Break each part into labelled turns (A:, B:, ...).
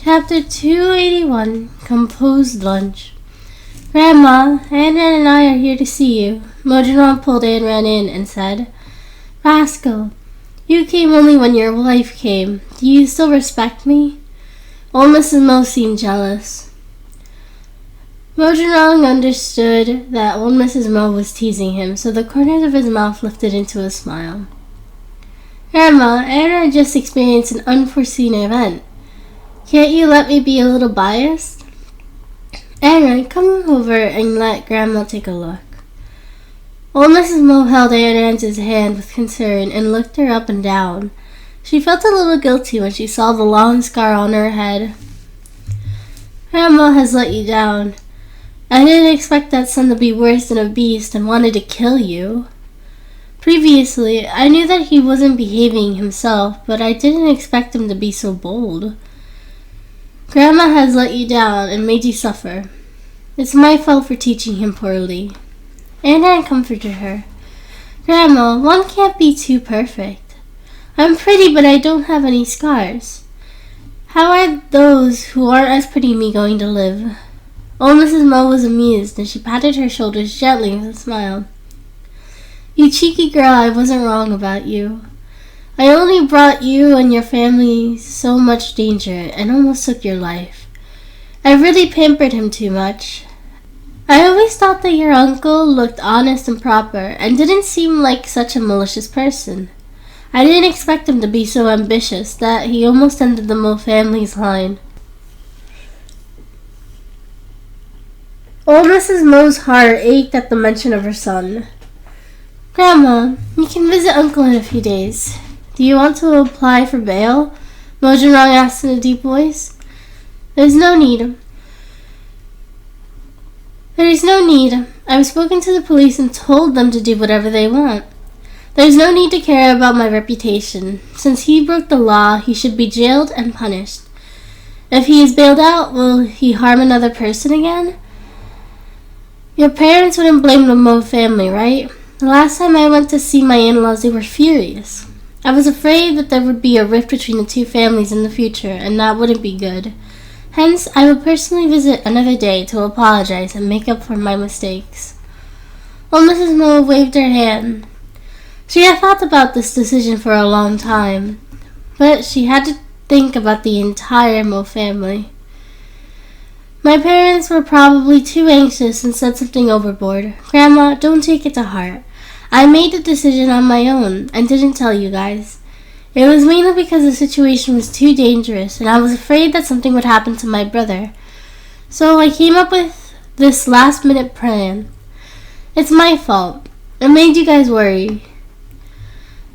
A: Chapter 281, Composed Lunch. Grandma, Anran and I are here to see you. Mojran pulled Anran in and said, Rascal, you came only when your wife came. Do you still respect me? Old Mrs. Mo seemed jealous. Mojran understood that old Mrs. Mo was teasing him, so the corners of his mouth lifted into a smile. Grandma, Anran just experienced an unforeseen event. Can't you let me be a little biased? Anran, come over and let Grandma take a look. Old Mrs. Mo held Anran's hand with concern and looked her up and down. She felt a little guilty when she saw the long scar on her head. Grandma has let you down. I didn't expect that son to be worse than a beast and wanted to kill you. Previously, I knew that he wasn't behaving himself, but I didn't expect him to be so bold. Grandma has let you down and made you suffer. It's my fault for teaching him poorly. Anran comforted her. Grandma, one can't be too perfect. I'm pretty, but I don't have any scars. How are those who aren't as pretty as me going to live? Old Mrs. Mo was amused, and she patted her shoulders gently with a smile. You cheeky girl, I wasn't wrong about you. I only brought you and your family so much danger and almost took your life. I really pampered him too much. I always thought that your uncle looked honest and proper and didn't seem like such a malicious person. I didn't expect him to be so ambitious that he almost ended the Mo family's line. Old Mrs. Mo's heart ached at the mention of her son. Grandma, you can visit Uncle in a few days. Do you want to apply for bail? Mojran asked in a deep voice. There's no need. I've spoken to the police and told them to do whatever they want. There's no need to care about my reputation. Since he broke the law, he should be jailed and punished. If he is bailed out, will he harm another person again? Your parents wouldn't blame the Mo family, right? The last time I went to see my in-laws, they were furious. I was afraid that there would be a rift between the two families in the future, and that wouldn't be good. Hence, I will personally visit another day to apologize and make up for my mistakes. Old Mrs. Mo waved her hand. She had thought about this decision for a long time, but she had to think about the entire Mo family. My parents were probably too anxious and said something overboard. Grandma, don't take it to heart. I made the decision on my own and didn't tell you guys. It was mainly because the situation was too dangerous and I was afraid that something would happen to my brother. So I came up with this last-minute plan. It's my fault. It made you guys worry.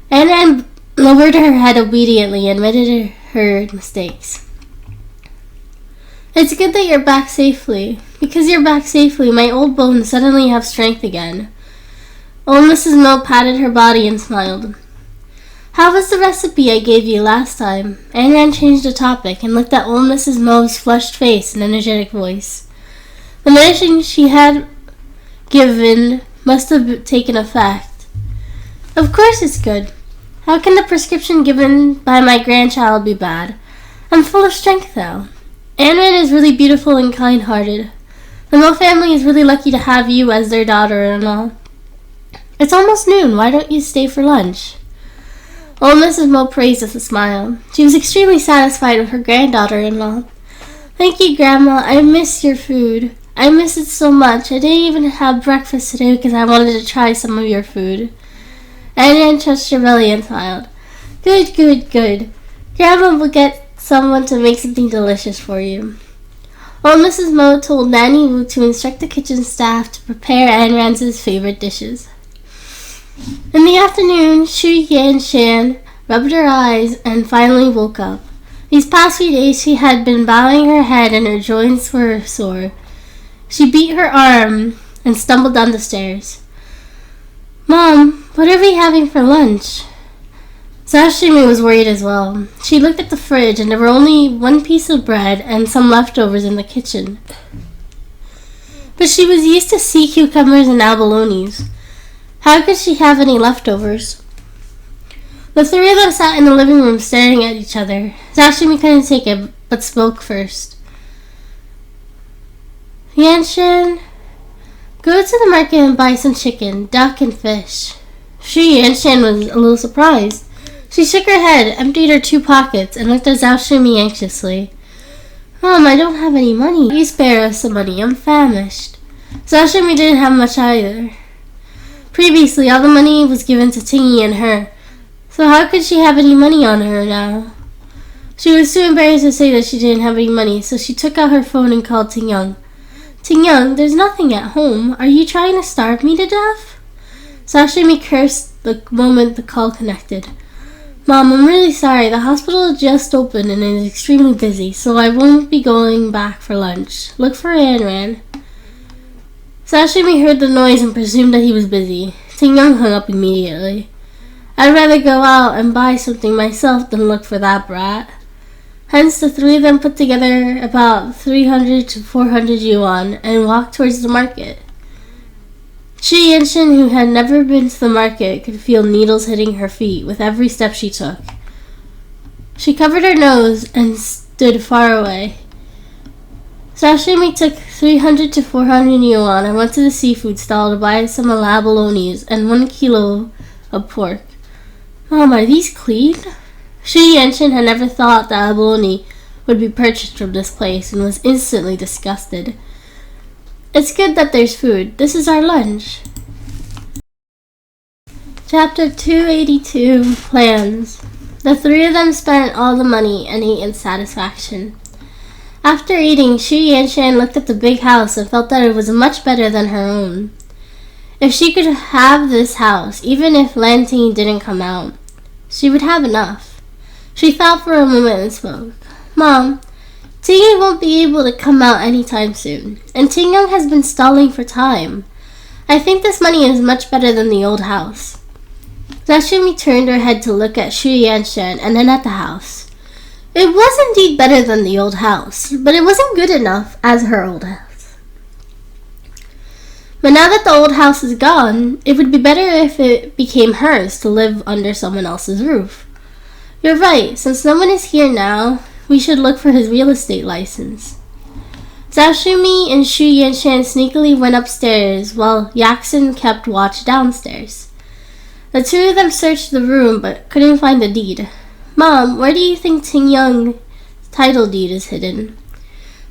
A: Anran lowered her head obediently and admitted her mistakes. It's good that you're back safely. Because you're back safely, my old bones suddenly have strength again. Old Mrs. Mo patted her body and smiled. How was the recipe I gave you last time? Anran changed the topic and looked at old Mrs. Mo's flushed face and energetic voice. The medicine she had given must have taken effect. Of course it's good. How can the prescription given by my grandchild be bad? I'm full of strength now. Anran is really beautiful and kind-hearted. The Mo family is really lucky to have you as their daughter-in-law. It's almost noon. Why don't you stay for lunch? Old Mrs. Mo praised with a smile. She was extremely satisfied with her granddaughter-in-law. Thank you, Grandma. I miss your food. I miss it so much. I didn't even have breakfast today because I wanted to try some of your food. Anran touched her belly and smiled. Good, good, good. Grandma will get someone to make something delicious for you. Old Mrs. Mo told Nanny Wu to instruct the kitchen staff to prepare Anran's favorite dishes. In the afternoon, Shu Yan Shan rubbed her eyes and finally woke up. These past few days she had been bowing her head and her joints were sore. She beat her arm and stumbled down the stairs. Mom, what are we having for lunch? Sashimi was worried as well. She looked at the fridge and there were only one piece of bread and some leftovers in the kitchen. But she was used to sea cucumbers and abalones. How could she have any leftovers? The three of them sat in the living room staring at each other. Sashimi couldn't take it but spoke first. Yanshan, go to the market and buy some chicken, duck, and fish. Yanshan was a little surprised. She shook her head, emptied her 2 pockets, and looked at Zhao Shimi anxiously. Mom, I don't have any money. Please spare us some money. I'm famished. Zhao Shimi didn't have much either. Previously, all the money was given to Tingyi and her, so how could she have any money on her now? She was too embarrassed to say that she didn't have any money, so she took out her phone and called Ting Young. Ting Young, there's nothing at home. Are you trying to starve me to death? Zhao Shimi cursed the moment the call connected. Mom, I'm really sorry. The hospital just opened and is extremely busy, so I won't be going back for lunch. Look for Anran. Zhao Shimi heard the noise and presumed that he was busy. Ting Young hung up immediately. I'd rather go out and buy something myself than look for that brat. Hence, the 3 of them put together about 300 to 400 yuan and walked towards the market. Shi Yanshan, who had never been to the market, could feel needles hitting her feet with every step she took. She covered her nose and stood far away. Zhao Shimi took 300 to 400 yuan and went to the seafood stall to buy some abalones and 1 kilo of pork. Mom, are these clean? Shi Yanshan had never thought that abalone would be purchased from this place and was instantly disgusted. It's good that there's food. This is our lunch. Chapter 282, Plans. The 3 of them spent all the money and ate in satisfaction. After eating, Shi Yanshan looked at the big house and felt that it was much better than her own. If she could have this house, even if Lan Ting didn't come out, she would have enough. She thought for a moment and spoke. Mom, Tingyi won't be able to come out anytime soon, and Ting Young has been stalling for time. I think this money is much better than the old house. Zhao Shimi turned her head to look at Shi Yanshan and then at the house. It was indeed better than the old house, but it wasn't good enough as her old house. But now that the old house is gone, it would be better if it became hers to live under someone else's roof. You're right, since no one is here now, we should look for his real estate license. Zhao Shimi and Shi Yanshan sneakily went upstairs while Yaxin kept watch downstairs. The 2 of them searched the room but couldn't find the deed. Mom, where do you think Ting Young's title deed is hidden?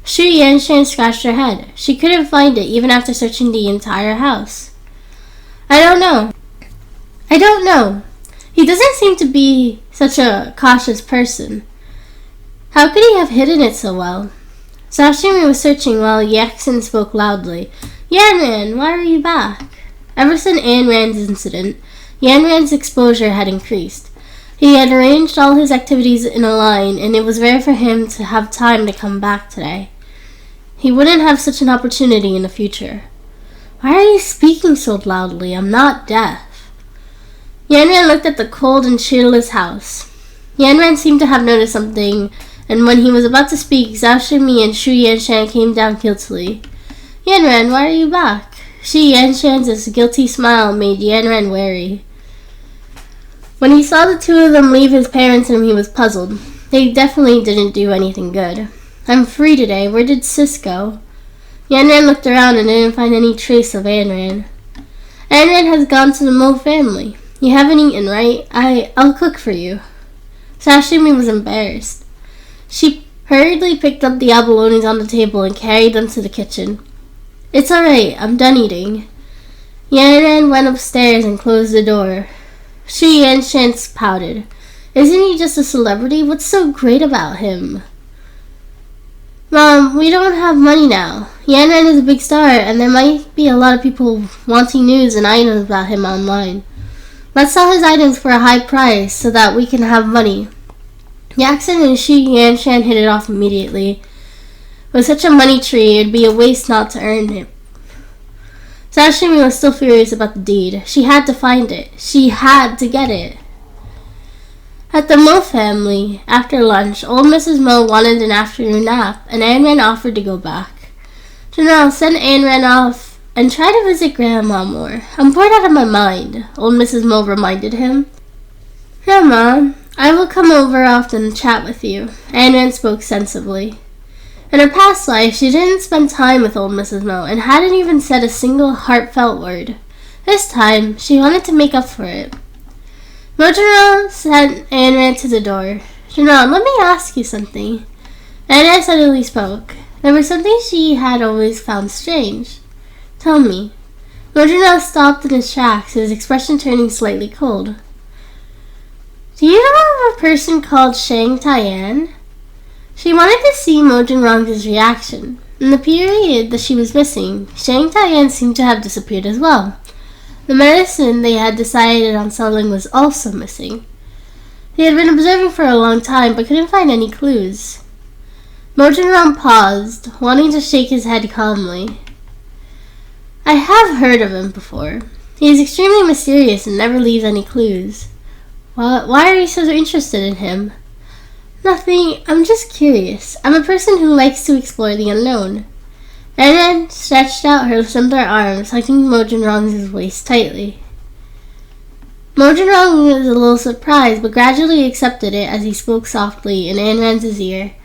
A: Shi Yanshan scratched her head. She couldn't find it even after searching the entire house. I don't know. He doesn't seem to be such a cautious person. How could he have hidden it so well? Zhao Shimi was searching while Yaxin spoke loudly. Yanran, why are you back? Ever since Anran's incident, Yanran's exposure had increased. He had arranged all his activities in a line, and it was rare for him to have time to come back today. He wouldn't have such an opportunity in the future. Why are you speaking so loudly? I'm not deaf. Yanran looked at the cold and cheerless house. Yanran seemed to have noticed something, and when he was about to speak, Zhao Shimi and Shi Yanshan came down guiltily. Yanran, why are you back? Shi Yanshan's guilty smile made Yanran wary. When he saw the 2 of them leave his parents and he was puzzled. They definitely didn't do anything good. I'm free today. Where did Sis go? Yanran looked around and didn't find any trace of Anran. Anran has gone to the Mo family. You haven't eaten, right? I'll cook for you. Zhao Shimi was embarrassed. She hurriedly picked up the abalones on the table and carried them to the kitchen. It's alright, I'm done eating. Yanran went upstairs and closed the door. Shi Yanshan pouted. Isn't he just a celebrity? What's so great about him? Mom, we don't have money now. Yanran is a big star, and there might be a lot of people wanting news and items about him online. Let's sell his items for a high price so that we can have money. Yaxin and Shi Yanshan hit it off immediately. With such a money tree, it'd be a waste not to earn it. Zhao Shimi was still furious about the deed. She had to find it. She had to get it. At the Mo family, after lunch, old Mrs. Mo wanted an afternoon nap, and Anran offered to go back. Janelle, send Anran off and try to visit Grandma more. I'm bored out of my mind, old Mrs. Mo reminded him. No, Mom. I will come over often and chat with you. Ayn Rand spoke sensibly. In her past life, she didn't spend time with old Mrs. Mo and hadn't even said a single heartfelt word. This time, she wanted to make up for it. Mo Junrong sent Ayn Rand to the door. Junrong, let me ask you something. Ayn Rand suddenly spoke. There was something she had always found strange. Tell me. Mo Junrong stopped in his tracks, his expression turning slightly cold. Do you know of a person called Shang Tian? She wanted to see Mo Junrong's reaction. In the period that she was missing, Shang Tian seemed to have disappeared as well. The medicine they had decided on selling was also missing. They had been observing for a long time, but couldn't find any clues. Mo Junrong paused, wanting to shake his head calmly. I have heard of him before. He is extremely mysterious and never leaves any clues. Why are you so interested in him? Nothing, I'm just curious. I'm a person who likes to explore the unknown. Ayn Rand stretched out her slender arms, hugging Mo Junrong's waist tightly. Mo Junrong was a little surprised, but gradually accepted it as he spoke softly in Ayn Rand's ear.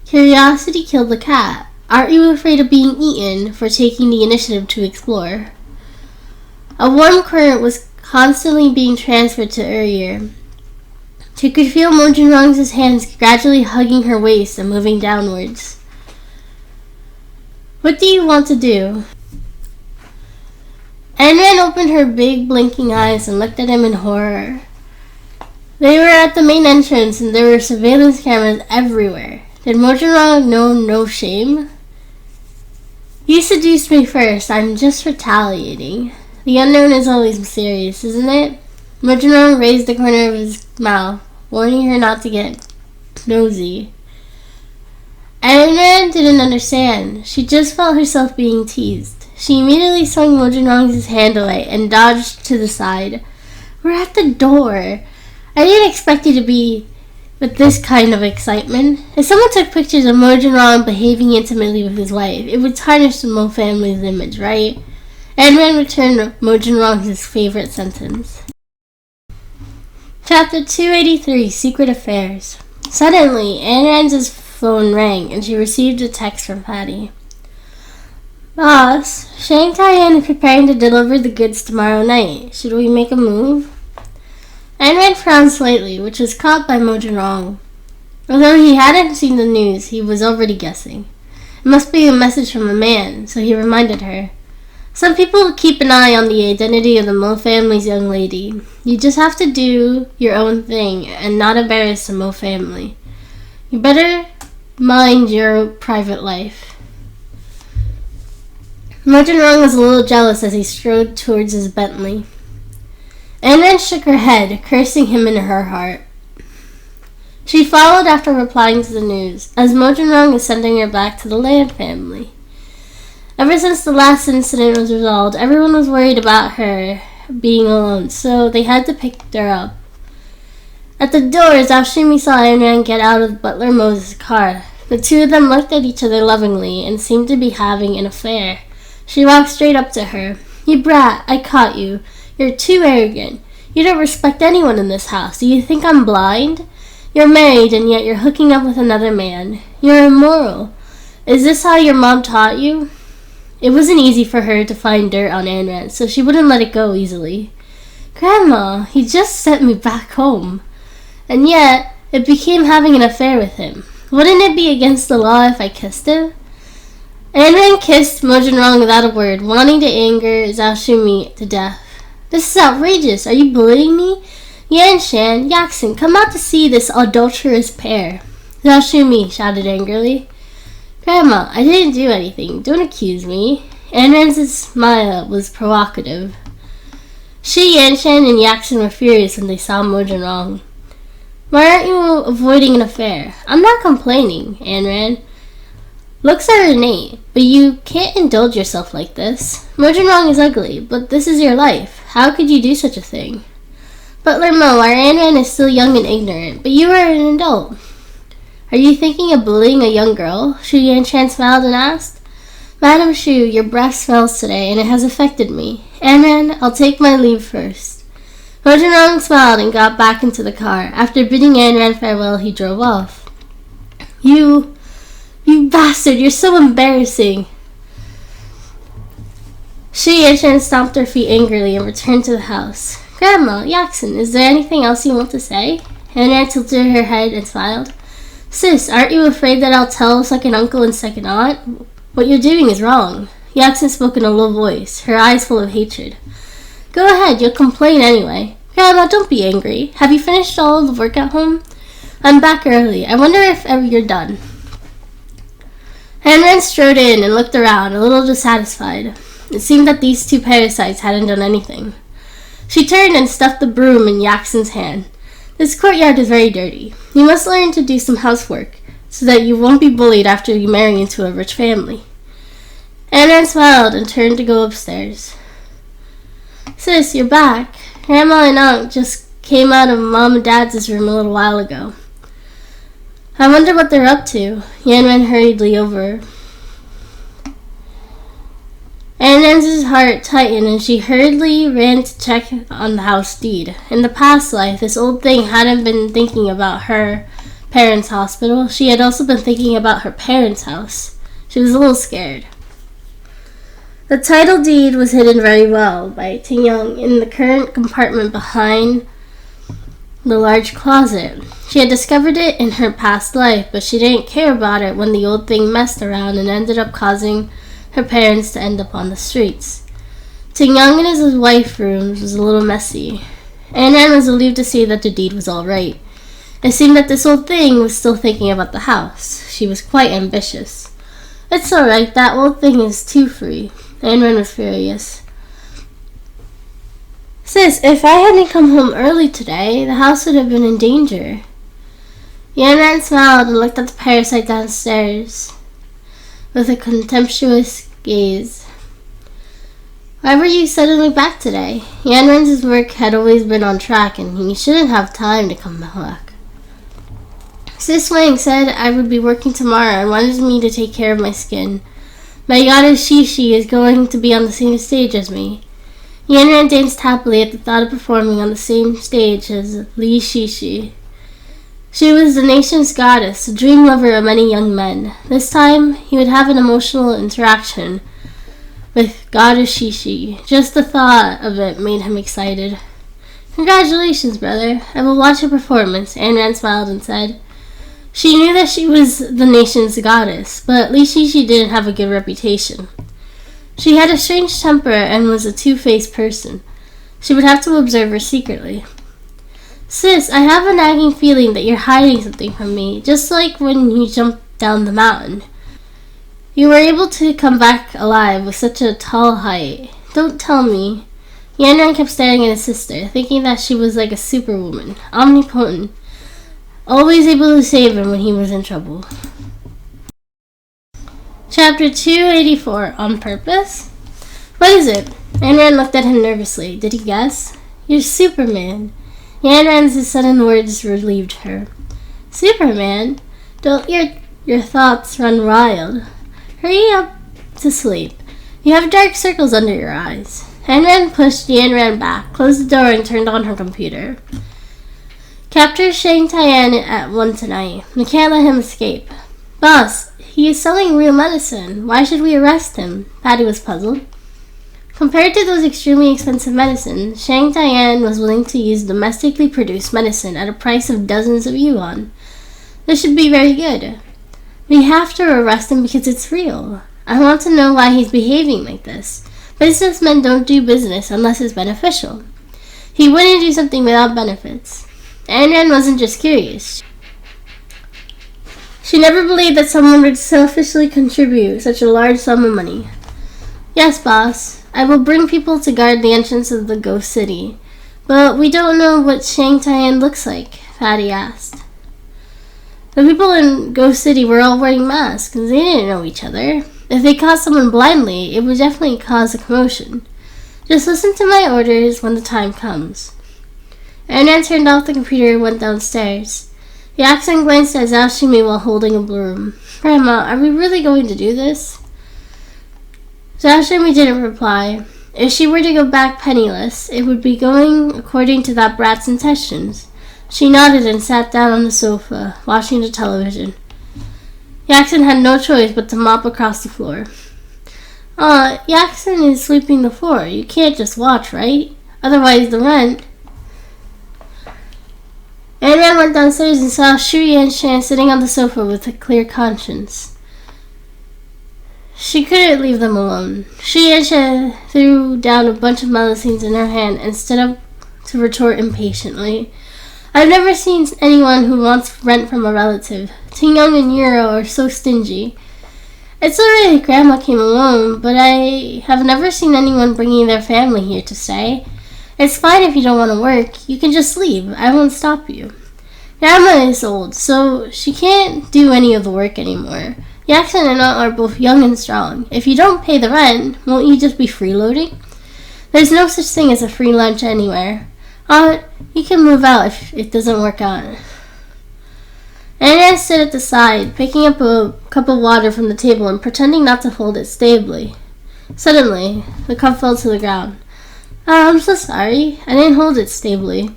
A: Curiosity killed the cat. Aren't you afraid of being eaten for taking the initiative to explore? A warm current was constantly being transferred to her ear. She could feel Mo Junrong's hands gradually hugging her waist and moving downwards. What do you want to do? Ayn Rand opened her big blinking eyes and looked at him in horror. They were at the main entrance and there were surveillance cameras everywhere. Did Mo Junrong know no shame? You seduced me first. I'm just retaliating. The unknown is always mysterious, isn't it? Mo Junrong raised the corner of his mouth, warning her not to get nosy. Ayn Rand didn't understand. She just felt herself being teased. She immediately swung Mo Junrong's hand away and dodged to the side. We're at the door. I didn't expect you to be with this kind of excitement. If someone took pictures of Mo Junrong behaving intimately with his wife, it would tarnish the Mo family's image, right? Ayn Rand returned Mo Junrong's favorite sentence. Chapter 283, Secret Affairs. Suddenly, Ayn Rand's phone rang and she received a text from Patty. Boss, Shang Tian is preparing to deliver the goods tomorrow night. Should we make a move? Ayn Rand frowned slightly, which was caught by Mo Junrong. Although he hadn't seen the news, he was already guessing. It must be a message from a man, so he reminded her. Some people keep an eye on the identity of the Mo family's young lady. You just have to do your own thing and not embarrass the Mo family. You better mind your private life. Mo Junrong was a little jealous as he strode towards his Bentley. Ayn Rand shook her head, cursing him in her heart. She followed after replying to the news, as Mo Junrong was sending her back to the Land family. Ever since the last incident was resolved, everyone was worried about her being alone, so they had to pick her up. At the door, Zhao Shumi saw Ayn Rand get out of Butler Mo's car. The two of them looked at each other lovingly and seemed to be having an affair. She walked straight up to her. You brat, I caught you. You're too arrogant. You don't respect anyone in this house. Do you think I'm blind? You're married and yet you're hooking up with another man. You're immoral. Is this how your mom taught you? It wasn't easy for her to find dirt on Ayn Rand, so she wouldn't let it go easily. Grandma, he just sent me back home. And yet, it became having an affair with him. Wouldn't it be against the law if I kissed him? Ayn Rand kissed Mo Junrong without a word, wanting to anger Zhao Shumi to death. This is outrageous. Are you bullying me? Yan Shan, Yaxin, come out to see this adulterous pair. Zhao Shumi shouted angrily. Grandma, I didn't do anything. Don't accuse me. Ayn Rand's smile was provocative. She, Yan Shan, and Yaxin were furious when they saw Mo Junrong. Why aren't you avoiding an affair? I'm not complaining, Ayn Rand. Looks are innate, but you can't indulge yourself like this. Mo Junrong is ugly, but this is your life. How could you do such a thing? Butler Mo, our Ayn Rand is still young and ignorant, but you are an adult. Are you thinking of bullying a young girl? Shu Yanshan smiled and asked. Madam Shu, your breath smells today, and it has affected me. Ayn Rand, I'll take my leave first. Mojang smiled and got back into the car. After bidding Ayn Rand farewell, he drove off. You bastard, you're so embarrassing. She and Shan stomped her feet angrily and returned to the house. Grandma, Yaxon, is there anything else you want to say? Ayn Rand tilted her head and smiled. Sis, aren't you afraid that I'll tell second uncle and second aunt? What you're doing is wrong. Yaxon spoke in a low voice, her eyes full of hatred. Go ahead, you'll complain anyway. Grandma, don't be angry. Have you finished all of the work at home? I'm back early. I wonder if ever you're done. Ayn Rand strode in and looked around, a little dissatisfied. It seemed that these two parasites hadn't done anything. She turned and stuffed the broom in Yaxon's hand. This courtyard is very dirty. You must learn to do some housework, so that you won't be bullied after you marry into a rich family. Ayn Rand smiled and turned to go upstairs. Sis, you're back. Grandma and Aunt just came out of Mom and Dad's room a little while ago. I wonder what they're up to. Yan ran hurriedly over. Ayn Rand's heart tightened and she hurriedly ran to check on the house deed. In the past life, this old thing hadn't been thinking about her parents' hospital. She had also been thinking about her parents' house. She was a little scared. The title deed was hidden very well by Ting Young in the current compartment behind the large closet. She had discovered it in her past life, but she didn't care about it when the old thing messed around and ended up causing her parents to end up on the streets. Ting Young and his wife's rooms was a little messy. Ayn Rand was relieved to see that the deed was all right. It seemed that this old thing was still thinking about the house. She was quite ambitious. It's all right, that old thing is too free. Ayn Rand was furious. Sis, if I hadn't come home early today, the house would have been in danger. Ayn Rand smiled and looked at the parasite downstairs with a contemptuous gaze. Why were you suddenly back today? Ayn Rand's work had always been on track and he shouldn't have time to come back. Sis Wang said I would be working tomorrow and wanted me to take care of my skin. My goddess Shishi is going to be on the same stage as me. Ayn Rand danced happily at the thought of performing on the same stage as Li Shishi. She was the nation's goddess, a dream lover of many young men. This time, he would have an emotional interaction with goddess Shishi. Just the thought of it made him excited. Congratulations, brother. I will watch your performance, Ayn Rand smiled and said. She knew that she was the nation's goddess, but Li Shishi didn't have a good reputation. She had a strange temper and was a two-faced person. She would have to observe her secretly. Sis, I have a nagging feeling that you're hiding something from me, just like when you jumped down the mountain. You were able to come back alive with such a tall height. Don't tell me. Ayn Rand kept staring at his sister, thinking that she was like a superwoman, omnipotent, always able to save him when he was in trouble. Chapter 284, On Purpose? What is it? Ayn Rand looked at him nervously. Did he guess? You're Superman. Ayn Rand's sudden words relieved her. Superman? Don't your thoughts run wild. Hurry up to sleep. You have dark circles under your eyes. Ayn Rand pushed Ayn Rand back, closed the door, and turned on her computer. Capture Shang Tian at 1 tonight. We can't let him escape. Boss, he is selling real medicine. Why should we arrest him? Patty was puzzled. Compared to those extremely expensive medicines, Shang Tian was willing to use domestically produced medicine at a price of dozens of yuan. This should be very good. We have to arrest him because it's real. I want to know why he's behaving like this. Businessmen don't do business unless it's beneficial. He wouldn't do something without benefits. Ayn Rand wasn't just curious. She never believed that someone would selfishly contribute such a large sum of money. Yes, boss. I will bring people to guard the entrance of the Ghost City. But we don't know what Shang Tian looks like, Fatty asked. The people in Ghost City were all wearing masks, and they didn't know each other. If they caught someone blindly, it would definitely cause a commotion. Just listen to my orders when the time comes. Ayn Rand turned off the computer and went downstairs. Yaxon glanced at Zhao Shimi while holding a broom. Grandma, are we really going to do this? Zhao Shimi didn't reply. If she were to go back penniless, it would be going according to that brat's intentions. She nodded and sat down on the sofa, watching the television. Jackson had no choice but to mop across the floor. Jackson is sweeping the floor. You can't just watch, right? Otherwise the rent... Anne went downstairs and saw Shu Yanshan sitting on the sofa with a clear conscience. She couldn't leave them alone. Shu Yanshan threw down a bunch of medicines in her hand and stood up to retort impatiently. I've never seen anyone who wants rent from a relative. Ting-Young and Yuro are so stingy. It's alright Grandma came alone, but I have never seen anyone bringing their family here to stay. It's fine if you don't want to work. You can just leave. I won't stop you. Grandma is old, so she can't do any of the work anymore. Jackson and I are both young and strong. If you don't pay the rent, won't you just be freeloading? There's no such thing as a free lunch anywhere. You can move out if it doesn't work out. Anna stood at the side, picking up a cup of water from the table and pretending not to hold it stably. Suddenly, the cup fell to the ground. I'm so sorry. I didn't hold it stably.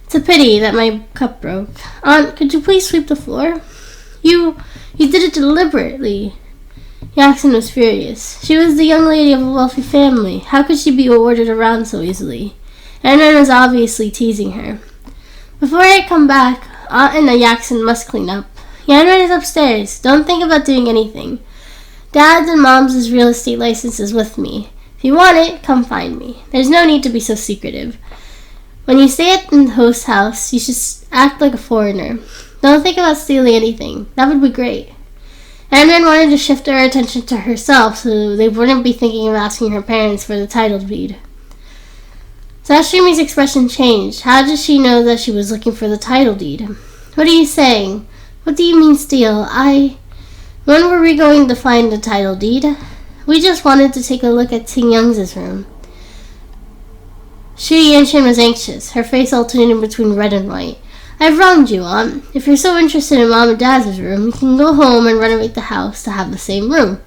A: It's a pity that my cup broke. Aunt, could you please sweep the floor? You did it deliberately. Jackson was furious. She was the young lady of a wealthy family. How could she be ordered around so easily? Anna was obviously teasing her. Before I come back, Aunt and Jackson must clean up. Yanran is upstairs. Don't think about doing anything. Dad's and Mom's real estate license is with me. If you want it, come find me. There's no need to be so secretive. When you stay at the host house, you should act like a foreigner. Don't think about stealing anything. That would be great. Anne wanted to shift her attention to herself so they wouldn't be thinking of asking her parents for the title deed. Sashumi's expression changed. How did she know that she was looking for the title deed? What are you saying? What do you mean steal? When were we going to find the title deed? We just wanted to take a look at Ting Young's room. Shu Yanshin was anxious, her face alternating between red and white. I've wronged you, Aunt. If you're so interested in Mom and Dad's room, you can go home and renovate the house to have the same room.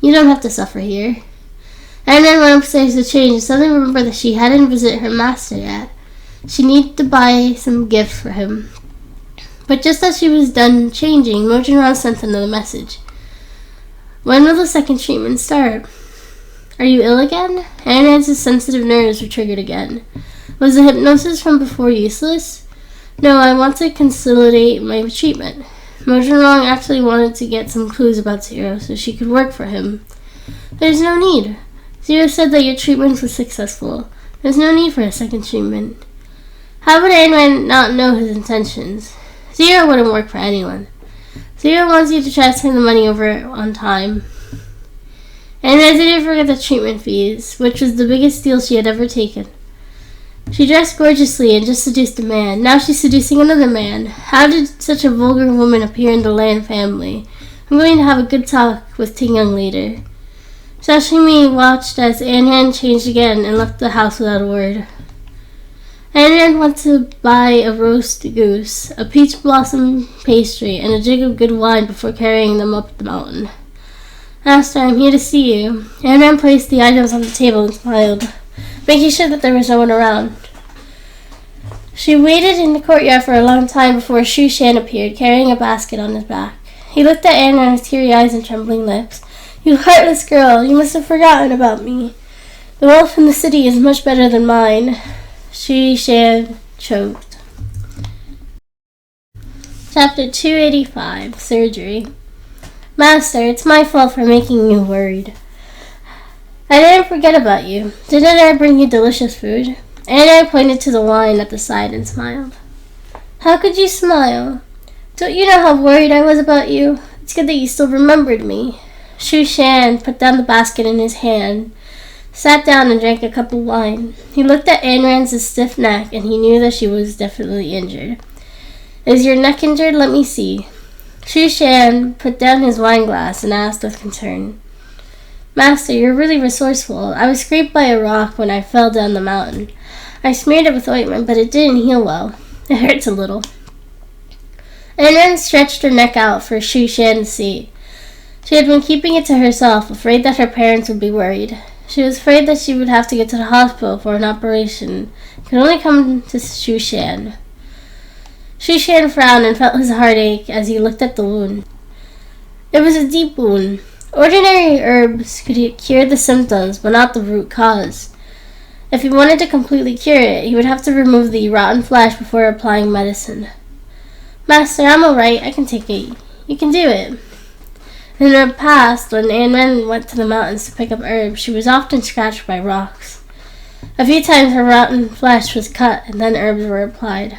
A: You don't have to suffer here. And then went upstairs to change and suddenly remembered that she hadn't visited her master yet. She needed to buy some gifts for him. But just as she was done changing, Mojinran sent another message. When will the second treatment start? Are you ill again? Anan's sensitive nerves were triggered again. Was the hypnosis from before useless? No, I want to consolidate my treatment. Mojinran actually wanted to get some clues about Zero so she could work for him. There's no need. Zero said that your treatment was successful. There's no need for a second treatment. How would Anon not know his intentions? Zero wouldn't work for anyone. Zero wants you to transfer the money over on time. And I didn't forget the treatment fees, which was the biggest deal she had ever taken. She dressed gorgeously and just seduced a man. Now she's seducing another man. How did such a vulgar woman appear in the Land family? I'm going to have a good talk with Ting Young later. Sashimi watched as Anhan changed again and left the house without a word. Anhan went to buy a roast goose, a peach blossom pastry, and a jig of good wine before carrying them up the mountain. Master, I'm here to see you. Anhan placed the items on the table and smiled, making sure that there was no one around. She waited in the courtyard for a long time before Shu Shan appeared, carrying a basket on his back. He looked at Anhan with teary eyes and trembling lips. You heartless girl, you must have forgotten about me. The wealth in the city is much better than mine. Shu Shan choked. Chapter 285, Surgery. Master, it's my fault for making you worried. I didn't forget about you. Didn't I bring you delicious food? And I pointed to the wine at the side and smiled. How could you smile? Don't you know how worried I was about you? It's good that you still remembered me. Shu Shan put down the basket in his hand, sat down and drank a cup of wine. He looked at Anran's stiff neck and he knew that she was definitely injured. Is your neck injured? Let me see. Shu Shan put down his wine glass and asked with concern. Master, you're really resourceful. I was scraped by a rock when I fell down the mountain. I smeared it with ointment, but it didn't heal well. It hurts a little. Anran stretched her neck out for Shu Shan to see. She had been keeping it to herself, afraid that her parents would be worried. She was afraid that she would have to get to the hospital for an operation. It could only come to Shu Shan. Shu Shan frowned and felt his heart ache as he looked at the wound. It was a deep wound. Ordinary herbs could cure the symptoms, but not the root cause. If he wanted to completely cure it, he would have to remove the rotten flesh before applying medicine. Master, I'm alright. I can take it. You can do it. In the past, when Ayn Rand went to the mountains to pick up herbs, she was often scratched by rocks. A few times her rotten flesh was cut and then herbs were applied.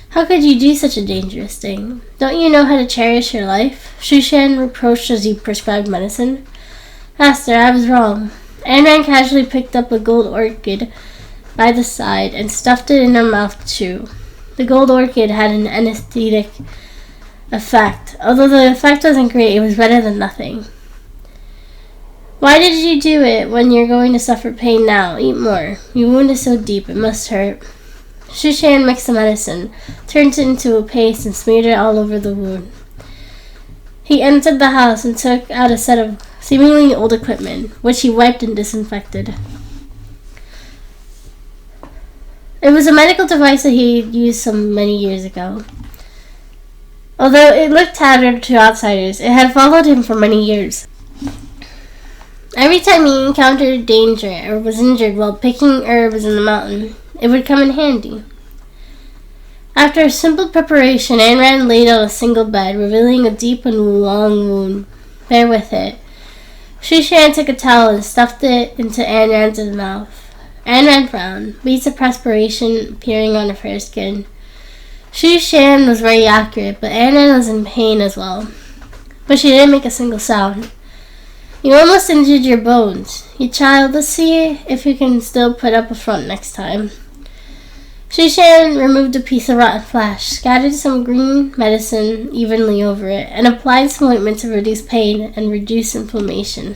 A: How could you do such a dangerous thing? Don't you know how to cherish your life? Shu Shan reproached as he prescribed medicine. Master, I was wrong. Ayn Rand casually picked up a gold orchid by the side and stuffed it in her mouth to chew. The gold orchid had an anesthetic effect. Although the effect wasn't great, it was better than nothing. Why did you do it when you're going to suffer pain now? Eat more. Your wound is so deep, it must hurt. Shu Shan mixed the medicine, turned it into a paste, and smeared it all over the wound. He entered the house and took out a set of seemingly old equipment, which he wiped and disinfected. It was a medical device that he had used some many years ago. Although it looked tattered to outsiders, it had followed him for many years. Every time he encountered danger or was injured while picking herbs in the mountain, it would come in handy. After a simple preparation, Ayn Rand laid on a single bed, revealing a deep and long wound. Bear with it. Shu Shan took a towel and stuffed it into Ayn Rand's mouth. Ayn Rand frowned, beads of perspiration appearing on her fair skin. Shu Shan was very accurate, but Ayn Rand was in pain as well. But she didn't make a single sound. You almost injured your bones. You child, let's see if you can still put up a front next time. Shu Shan removed a piece of rotten flesh, scattered some green medicine evenly over it, and applied some ointment to reduce pain and reduce inflammation.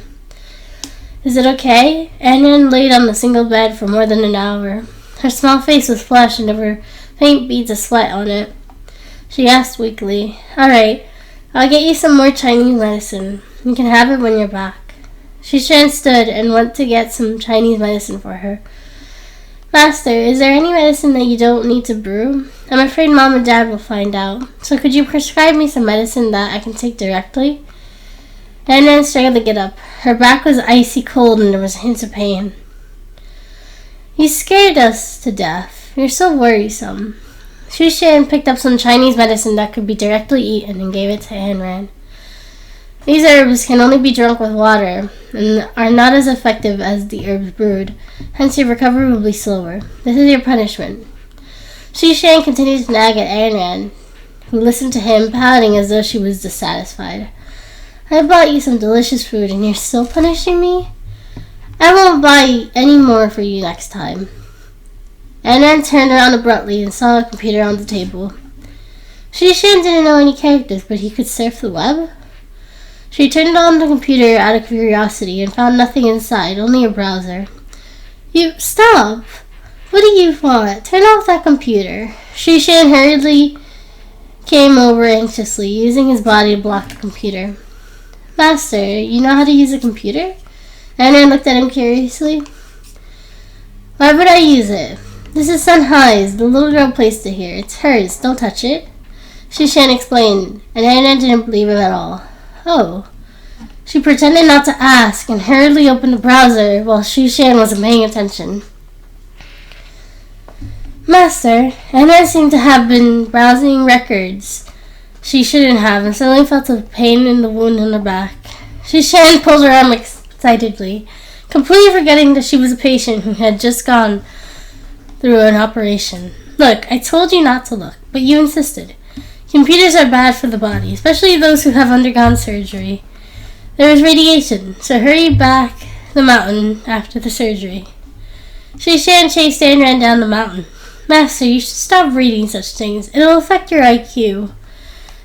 A: Is it okay? Ayn Rand laid on the single bed for more than an hour. Her small face was flushed and there were faint beads of sweat on it. She asked weakly, All right, I'll get you some more Chinese medicine. You can have it when you're back. Shu Shan stood and went to get some Chinese medicine for her. Master, is there any medicine that you don't need to brew? I'm afraid Mom and Dad will find out. So could you prescribe me some medicine that I can take directly? Ayn Rand struggled to get up. Her back was icy cold and there was hints of pain. You scared us to death. You're so worrisome. Shu Shan picked up some Chinese medicine that could be directly eaten and gave it to Ayn Rand. These herbs can only be drunk with water and are not as effective as the herbs brewed, hence your recovery will be slower. This is your punishment. Shu Shan continued to nag at Ayn Rand, who listened to him, pouting as though she was dissatisfied. I bought you some delicious food and you're still punishing me? I won't buy any more for you next time. Ayn Rand turned around abruptly and saw a computer on the table. Shu Shan didn't know any characters, but he could surf the web? She turned on the computer out of curiosity and found nothing inside, only a browser. You stop! What do you want? Turn off that computer. Shu Shan hurriedly came over anxiously, using his body to block the computer. Master, you know how to use a computer? Ayn Rand looked at him curiously. Why would I use it? This is Sun Hai's. The little girl placed it here. It's hers. Don't touch it. Shu Shan explained, and Ayn Rand didn't believe him at all. Oh. She pretended not to ask and hurriedly opened the browser while Shu Shan wasn't paying attention. Master, Ayn Rand seemed to have been browsing records she shouldn't have and suddenly felt a pain in the wound in her back. Shu Shan pulled her arm excitedly, completely forgetting that she was a patient who had just gone through an operation. Look, I told you not to look, but you insisted. Computers are bad for the body, especially those who have undergone surgery. There is radiation, so hurry back the mountain after the surgery. Shu Shan chased Ayn Rand down the mountain. Master, you should stop reading such things. It'll affect your IQ.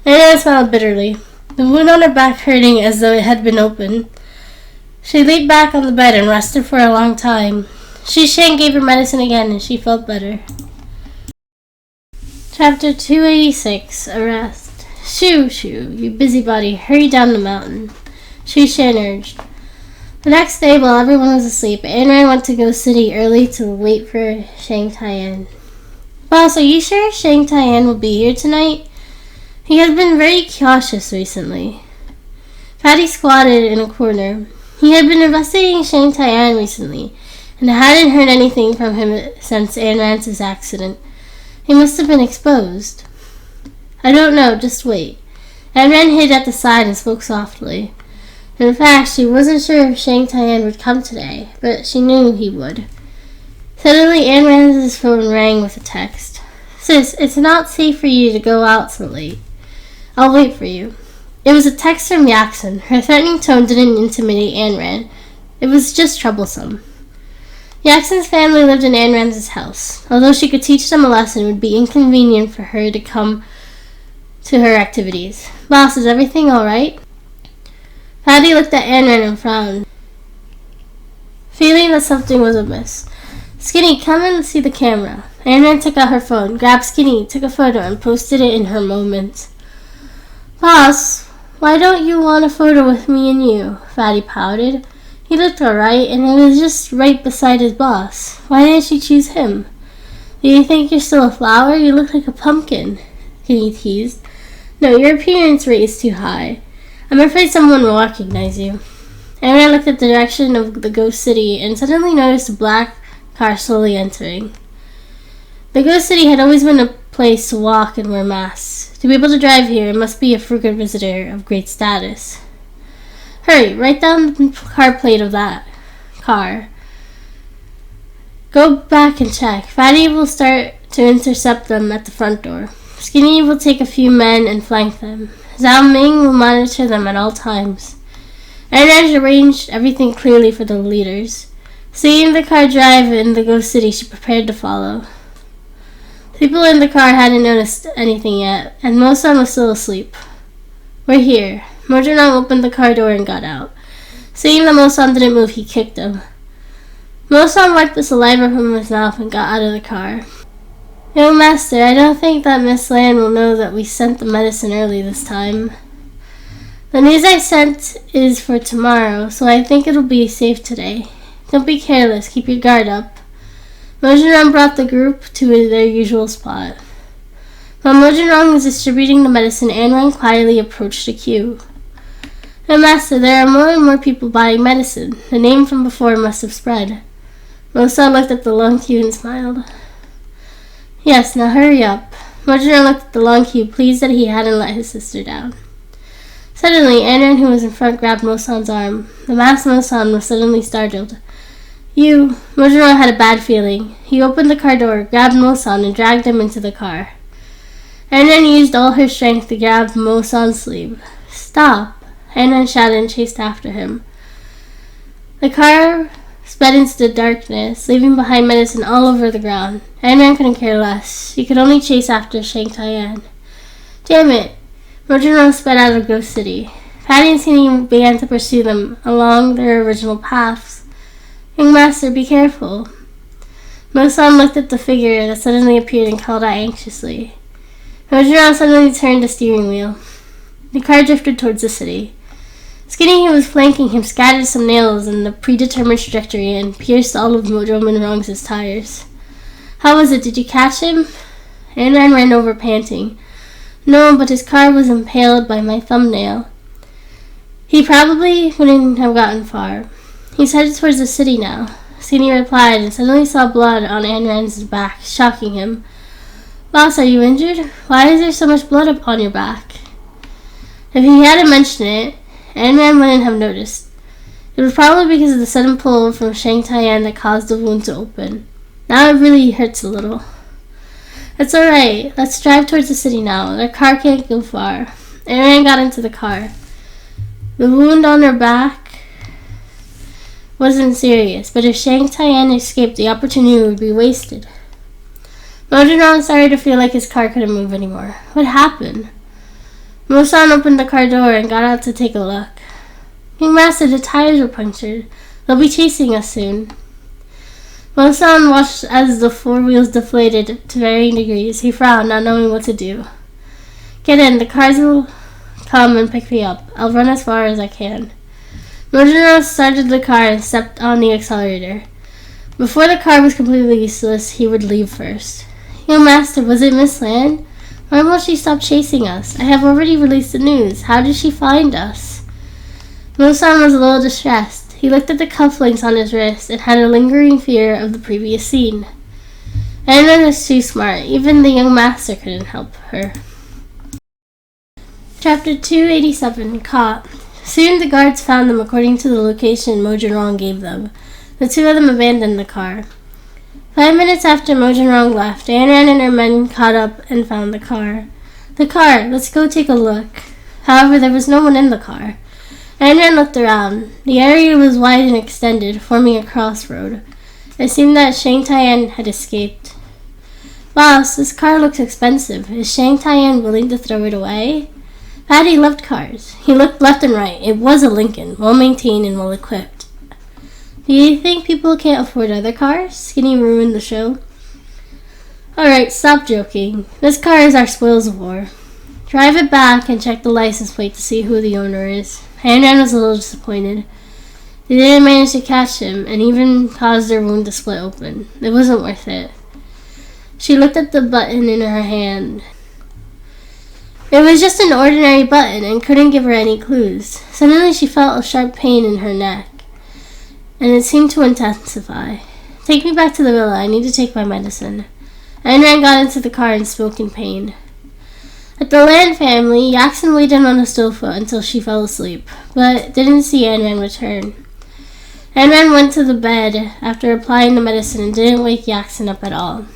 A: Ayn Rand smiled bitterly, the wound on her back hurting as though it had been open. She leaped back on the bed and rested for a long time. Shu Shan gave her medicine again and she felt better. Chapter 286, Arrest. Shu, you busybody, hurry down the mountain. Shu Shan urged. The next day, while everyone was asleep, Ayn Rand went to Ghost City early to wait for Shang Tian. Boss, are you sure Shang Tian will be here tonight? He has been very cautious recently. Fatty squatted in a corner. He had been investigating Shang Tian recently, and hadn't heard anything from him since Ayn Rand's accident. He must have been exposed. I don't know, just wait. Ayn Rand hid at the side and spoke softly. In fact, she wasn't sure if Shang Tian would come today, but she knew he would. Suddenly, Ayn Rand's phone rang with a text. Sis, it's not safe for you to go out so late. I'll wait for you. It was a text from Yaxin. Her threatening tone didn't intimidate Ayn Rand. It was just troublesome. Yaxin's family lived in Ayn Rand's house. Although she could teach them a lesson, it would be inconvenient for her to come to her activities. Boss, is everything all right? Fatty looked at Ayn Rand and frowned, feeling that something was amiss. Skinny, come and see the camera. Ayn Rand took out her phone, grabbed Skinny, took a photo, and posted it in her moment. Boss, why don't you want a photo with me and you? Fatty pouted. He looked alright, and it was just right beside his boss. Why didn't you choose him? Do you think you're still a flower? You look like a pumpkin, Skinny teased. No, your appearance rate is too high. I'm afraid someone will recognize you. Ayn Rand looked at the direction of the Ghost City and suddenly noticed a black car slowly entering. The Ghost City had always been a place to walk and wear masks. To be able to drive here, it must be a frequent visitor of great status. Hurry, write down the car plate of that car. Go back and check. Fatty will start to intercept them at the front door. Skinny will take a few men and flank them. Zhao Ming will monitor them at all times. Ayn Rand arranged everything clearly for the leaders. Seeing the car drive in the Ghost City, she prepared to follow. The people in the car hadn't noticed anything yet, and Mosan was still asleep. We're here. Mojanong opened the car door and got out. Seeing that Mosan didn't move, he kicked him. Mosan wiped the saliva from his mouth and got out of the car. Young master, I don't think that Miss Lan will know that we sent the medicine early this time. The news I sent is for tomorrow, so I think it'll be safe today. Don't be careless. Keep your guard up. Mojanong brought the group to their usual spot. While Mojanong was distributing the medicine, Ayn Rand quietly approached the queue. No, master, there are more and more people buying medicine. The name from before must have spread. Mosa looked at the long queue and smiled. Yes, now hurry up. Mojanong looked at the long queue, pleased that he hadn't let his sister down. Suddenly, Ayn Rand, who was in front, grabbed Mosan's arm. The masked Mosan was suddenly startled. Mojanong had a bad feeling. He opened the car door, grabbed Mosan, and dragged him into the car. Ayn Rand used all her strength to grab Mosan's sleeve. Stop! Ayn Rand shouted and chased after him. The car sped into the darkness, leaving behind medicine all over the ground. Ayn Rand couldn't care less. She could only chase after Shang Tian. Damn it! Mojanong sped out of Ghost City. Fatty and Skinny began to pursue them along their original paths. Young master, be careful. Mosan looked at the figure that suddenly appeared and called out anxiously. Mojanong suddenly turned the steering wheel. The car drifted towards the city. Skinny, who was flanking him, scattered some nails in the predetermined trajectory and pierced all of Roman Rongs' tires. How was it? Did you catch him? Ayn Rand ran over, panting. No, but his car was impaled by my thumbnail. He probably wouldn't have gotten far. He's headed towards the city now. Skinny replied and suddenly saw blood on Ayn Rand's back, shocking him. Boss, are you injured? Why is there so much blood upon your back? If he hadn't mentioned it, Ayn Rand wouldn't have noticed. It was probably because of the sudden pull from Shang Tian that caused the wound to open. Now it really hurts a little. It's alright. Let's drive towards the city now. Their car can't go far. Ayn Rand got into the car. The wound on her back wasn't serious, but if Shang Tian escaped, the opportunity would be wasted. Mojanong started to feel like his car couldn't move anymore. What happened? Mosan opened the car door and got out to take a look. Young master, the tires were punctured. They'll be chasing us soon. Mosan watched as the four wheels deflated to varying degrees. He frowned, not knowing what to do. Get in, the cars will come and pick me up. I'll run as far as I can. Mojiro started the car and stepped on the accelerator. Before the car was completely useless, he would leave first. Young Master, was it Miss Lan? Why won't she stop chasing us? I have already released the news. How did she find us? Mo-san was a little distressed. He looked at the cufflinks on his wrist and had a lingering fear of the previous scene. Anran was too smart. Even the young master couldn't help her. Chapter 287, Caught. Soon the guards found them according to the location Mojirong gave them. The two of them abandoned the car. 5 minutes after Mojirong left, Anran and her men caught up and found the car. The car, let's go take a look. However, there was no one in the car. Anran looked around. The area was wide and extended, forming a crossroad. It seemed that Shang Taiyan had escaped. Boss, this car looks expensive. Is Shang Taiyan willing to throw it away? Patty loved cars. He looked left and right. It was a Lincoln, well-maintained and well-equipped. Do you think people can't afford other cars? Skinny ruined the show. Alright, stop joking. This car is our spoils of war. Drive it back and check the license plate to see who the owner is. Anran was a little disappointed. They didn't manage to catch him and even caused their wound to split open. It wasn't worth it. She looked at the button in her hand. It was just an ordinary button and couldn't give her any clues. Suddenly she felt a sharp pain in her neck, and it seemed to intensify. Take me back to the villa. I need to take my medicine. Anran got into the car and spoke in pain. At the Land family, Yaxen waited on the sofa until she fell asleep, but didn't see Anran return. Anran went to the bed after applying the medicine and didn't wake Yaxen up at all.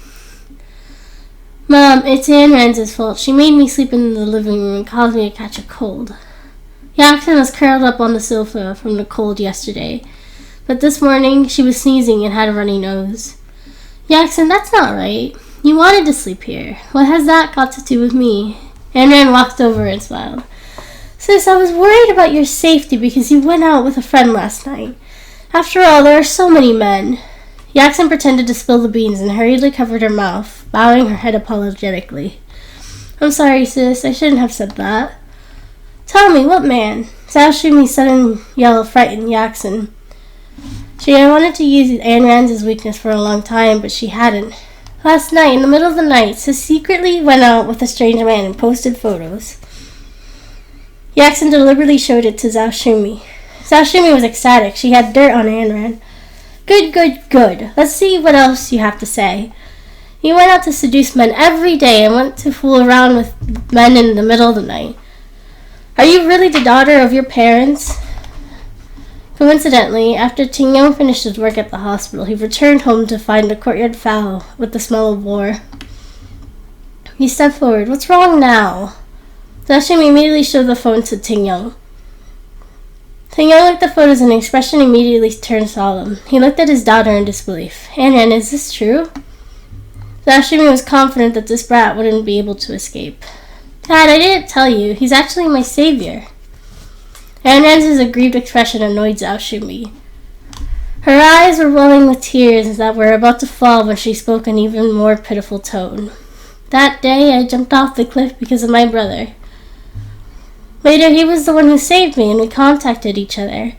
A: Mom, it's Anran's fault. She made me sleep in the living room and caused me to catch a cold. Yaxen was curled up on the sofa from the cold yesterday, but this morning she was sneezing and had a runny nose. Yaxen, that's not right. You wanted to sleep here. What has that got to do with me? Anran walked over and smiled. Sis, I was worried about your safety because you went out with a friend last night. After all, there are so many men. Yaxen pretended to spill the beans and hurriedly covered her mouth, bowing her head apologetically. I'm sorry, sis. I shouldn't have said that. Tell me, what man? Zhao Shumi's sudden yell frightened Yaxen. She had wanted to use Anran's weakness for a long time, but she hadn't. Last night, in the middle of the night, Sis secretly went out with a strange man and posted photos. Yaxen deliberately showed it to Zhao Shumi. Zhao Shumi was ecstatic. She had dirt on Anran. Good. Let's see what else you have to say. You went out to seduce men every day and went to fool around with men in the middle of the night. Are you really the daughter of your parents? Coincidentally, after Ting Yong finished his work at the hospital, he returned home to find the courtyard foul with the smell of war. He stepped forward. What's wrong now? Zhao Shumi immediately showed the phone to Ting Yong. Ting Yong looked at the photos and the expression immediately turned solemn. He looked at his daughter in disbelief. Anran, is this true? Zhao Shumi was confident that this brat wouldn't be able to escape. Dad, I didn't tell you. He's actually my savior. Anran's aggrieved expression annoyed Zhao Shumi. Her eyes were welling with tears that were about to fall when she spoke in an even more pitiful tone. That day, I jumped off the cliff because of my brother. Later, he was the one who saved me, and we contacted each other.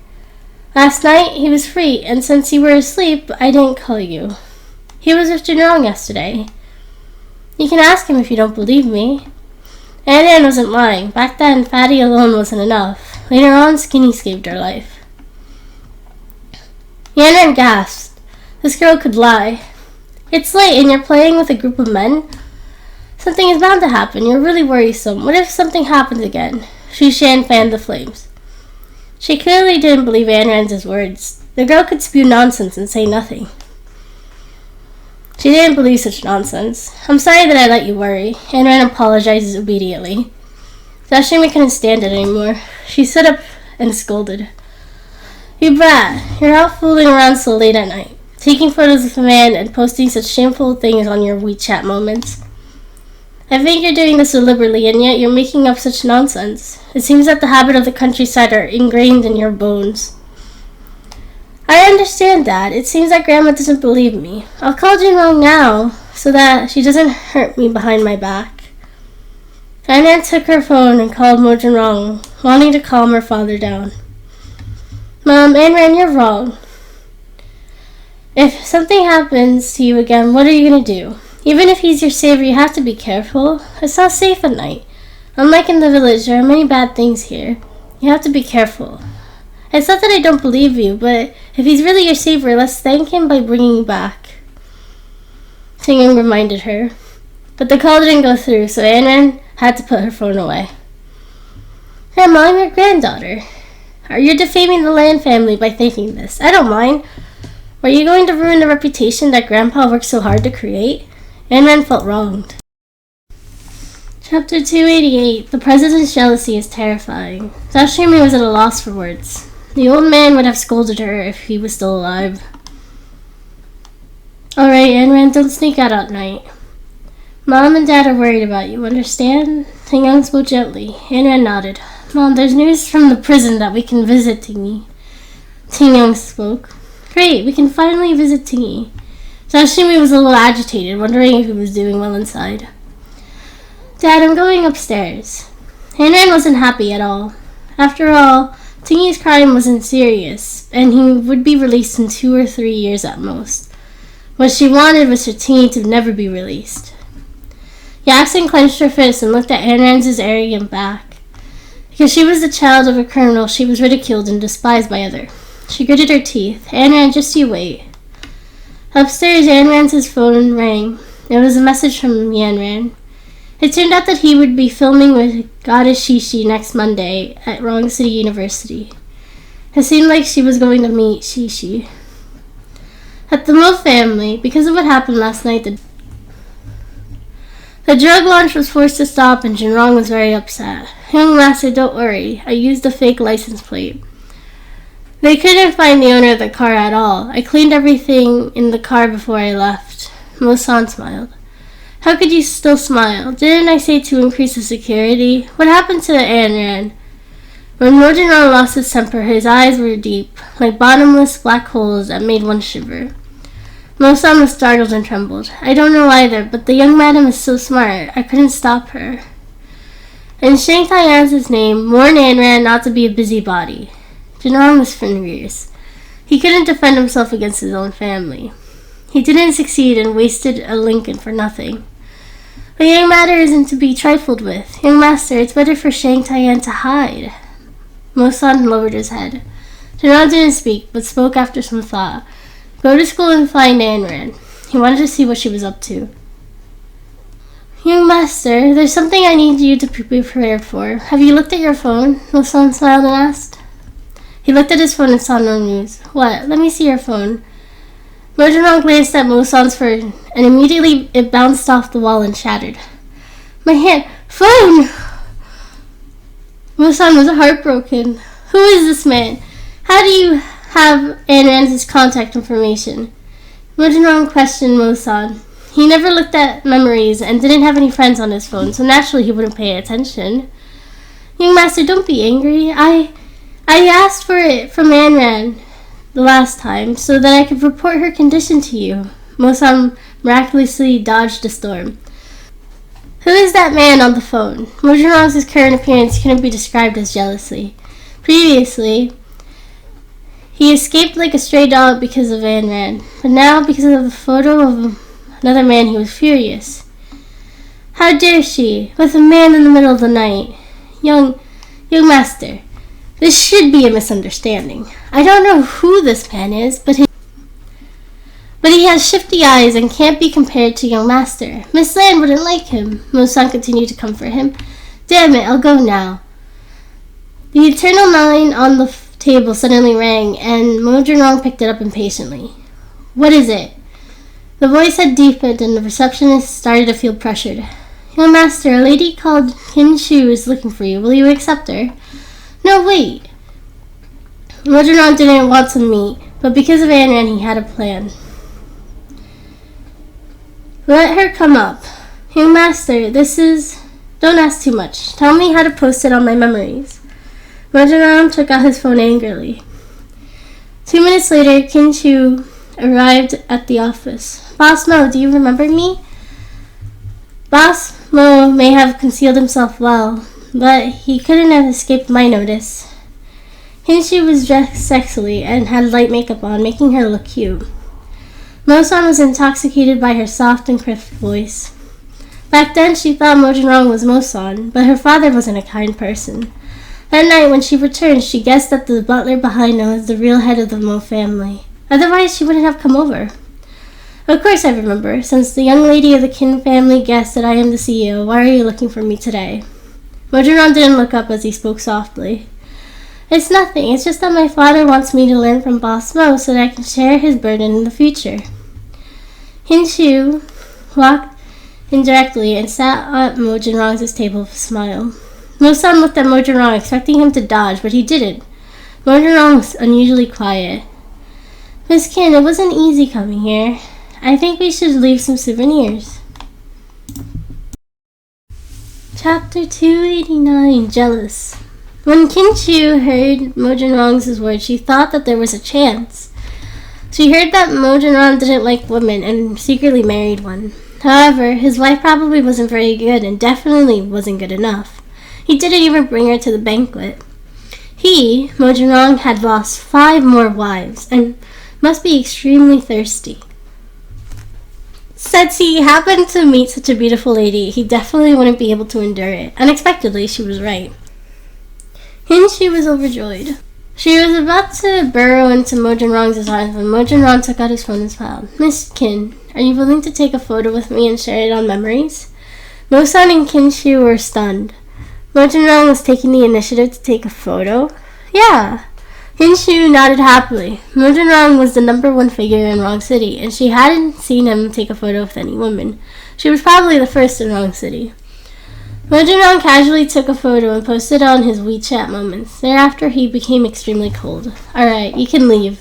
A: Last night, he was free, and since you were asleep, I didn't call you. He was with Jinrong yesterday. You can ask him if you don't believe me. Anran wasn't lying. Back then, Fatty alone wasn't enough. Later on, Skinny saved her life. Anran gasped. This girl could lie. It's late, and you're playing with a group of men? Something is bound to happen. You're really worrisome. What if something happens again? Shushan fanned the flames. She clearly didn't believe Anran's words. The girl could spew nonsense and say nothing. She didn't believe such nonsense. I'm sorry that I let you worry. Anran apologizes immediately. Zhao Shumi couldn't stand it anymore. She stood up and scolded. You brat, you're out fooling around so late at night, taking photos of a man and posting such shameful things on your WeChat moments. I think you're doing this deliberately, and yet you're making up such nonsense. It seems that the habit of the countryside are ingrained in your bones. I understand that. It seems that Grandma doesn't believe me. I'll call Jinrong now, so that she doesn't hurt me behind my back. Anran took her phone and called Mo Jinrong, wanting to calm her father down. Mom, Anran, you're wrong. If something happens to you again, what are you going to do? Even if he's your savior, you have to be careful. It's not safe at night. Unlike in the village, there are many bad things here. You have to be careful. It's not that I don't believe you, but if he's really your savior, let's thank him by bringing you back. Tingyun reminded her. But the call didn't go through, so Anran had to put her phone away. Grandma, I'm your granddaughter. You're defaming the Land family by thinking this. I don't mind. Were you going to ruin the reputation that Grandpa worked so hard to create? Anran felt wronged. Chapter 288. The President's jealousy is terrifying. Sashimi was at a loss for words. The old man would have scolded her if he was still alive. Alright, Anran, don't sneak out at night. Mom and Dad are worried about you, understand? Tingyun spoke gently. Anran nodded. Mom, there's news from the prison that we can visit Tingy. Tingyun spoke. Great, we can finally visit Tingy. Sashimi was a little agitated, wondering if he was doing well inside. Dad, I'm going upstairs. Anran wasn't happy at all. After all, Tingy's crime wasn't serious, and he would be released in 2 or 3 years at most. What she wanted was for Tingy to never be released. Yaxin clenched her fist and looked at Anran's arrogant back. Because she was the child of a criminal, she was ridiculed and despised by others. She gritted her teeth. Anran, just you wait. Upstairs, Anran's phone rang. It was a message from Yanran. It turned out that he would be filming with Goddess Shishi next Monday at Wrong City University. It seemed like she was going to meet Shishi. At the Mo family, because of what happened last night, the drug launch was forced to stop and Jinrong was very upset. Young master, don't worry. I used a fake license plate. They couldn't find the owner of the car at all. I cleaned everything in the car before I left. Mo-san smiled. How could you still smile? Didn't I say to increase the security? What happened to Anran? When Mo-jinrong lost his temper, his eyes were deep, like bottomless black holes that made one shiver. Mo-san was startled and trembled. I don't know either, but the young madam is so smart. I couldn't stop her. In Shang Taiyan's name, warned Anran not to be a busybody. Jinrong was furious. He couldn't defend himself against his own family. He didn't succeed and wasted a Lincoln for nothing. A young matter isn't to be trifled with. Young master, it's better for Shang Taiyan to hide. Mo-san lowered his head. Jinrong didn't speak, but spoke after some thought. Go to school and find Anran. He wanted to see what she was up to. Young master, there's something I need you to be prepared for. Have you looked at your phone? Mo-san smiled and asked. He looked at his phone and saw no news. What? Let me see your phone. Mo-jinrong glanced at Mo-san's phone, and immediately it bounced off the wall and shattered. My hand! Phone! Mo-san was heartbroken. Who is this man? How do you have Anran's contact information? Mo-jinrong questioned Mo-san. He never looked at memories and didn't have any friends on his phone, so naturally he wouldn't pay attention. Young master, don't be angry. I asked for it from Anran the last time so that I could report her condition to you. Mo-san miraculously dodged a storm. Who is that man on the phone? Mo-jinrong's current appearance couldn't be described as jealousy. Previously, he escaped like a stray dog because of Anran, but now because of the photo of another man he was furious. How dare she, with a man in the middle of the night? Young master, this should be a misunderstanding. I don't know who this man is, but he has shifty eyes and can't be compared to young master. Miss Lan wouldn't like him. Mo-san continued to comfort him. Damn it, I'll go now. The eternal 9 on the table suddenly rang, and Mo-jinrong picked it up impatiently. What is it? The voice had deepened, and the receptionist started to feel pressured. Young master, a lady called Kin Shu is looking for you. Will you accept her? No, wait. Mo-jinrong didn't want to meet, but because of Anran, he had a plan. Let her come up. Young master, don't ask too much. Tell me how to post it on my memories. Mo-jinrong took out his phone angrily. 2 minutes later, Kin Shu arrived at the office. Boss Mo, do you remember me? Boss Mo may have concealed himself well, but he couldn't have escaped my notice. Hinshu was dressed sexily and had light makeup on, making her look cute. Mo-san was intoxicated by her soft and crisp voice. Back then, she thought Mojinrong was Mo-san, but her father wasn't a kind person. That night, when she returned, she guessed that the butler behind her was the real head of the Mo family. Otherwise, she wouldn't have come over. Of course I remember. Since the young lady of the Kin family guessed that I am the CEO, why are you looking for me today? Mojinrong didn't look up as he spoke softly. It's nothing. It's just that my father wants me to learn from Boss Mo so that I can share his burden in the future. Hinshu walked indirectly and sat at Mojinrong's table with a smile. Mo-san looked at Mojinrong, expecting him to dodge, but he didn't. Mojinrong was unusually quiet. Miss Kin, it wasn't easy coming here. I think we should leave some souvenirs. Chapter 289, Jealous. When Kinshu heard Mojinrong's words, she thought that there was a chance. She heard that Mojinrong didn't like women and secretly married one. However, his wife probably wasn't very good and definitely wasn't good enough. He didn't even bring her to the banquet. He, Mojinrong, had lost 5 more wives and must be extremely thirsty. Since he happened to meet such a beautiful lady, he definitely wouldn't be able to endure it. Unexpectedly, she was right. Hinshu was overjoyed. She was about to burrow into Mojinrong's arms when Mojinrong took out his phone and smiled. Miss Kin, are you willing to take a photo with me and share it on memories? Mo-san and Kinshu were stunned. Mojinrong was taking the initiative to take a photo? Yeah. Hinshu nodded happily. Mojinrong was the #1 figure in Wrong City, and she hadn't seen him take a photo with any woman. She was probably the first in Wrong City. Mojinrong casually took a photo and posted it on his WeChat moments. Thereafter, he became extremely cold. Alright, you can leave.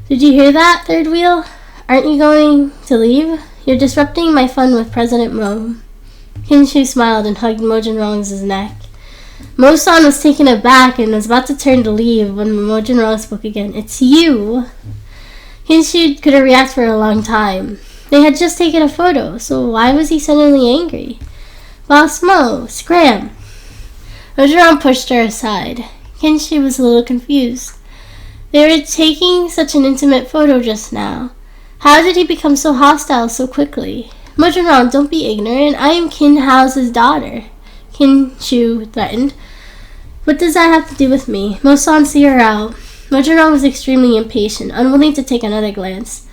A: Did you hear that, third wheel? Aren't you going to leave? You're disrupting my fun with President Mo. Hinshu smiled and hugged Mojinrong's neck. Mo-san was taken aback and was about to turn to leave when Mojinrong spoke again. It's you! Hinshu couldn't react for a long time. They had just taken a photo, so why was he suddenly angry? Boss Mo, scram! Mojinrong pushed her aside. Hinshu was a little confused. They were taking such an intimate photo just now. How did he become so hostile so quickly? Mojinrong, don't be ignorant. I am Kin Hao's daughter. Hinshu threatened. What does that have to do with me? Mo-san, see her out. Mojinrong was extremely impatient, unwilling to take another glance.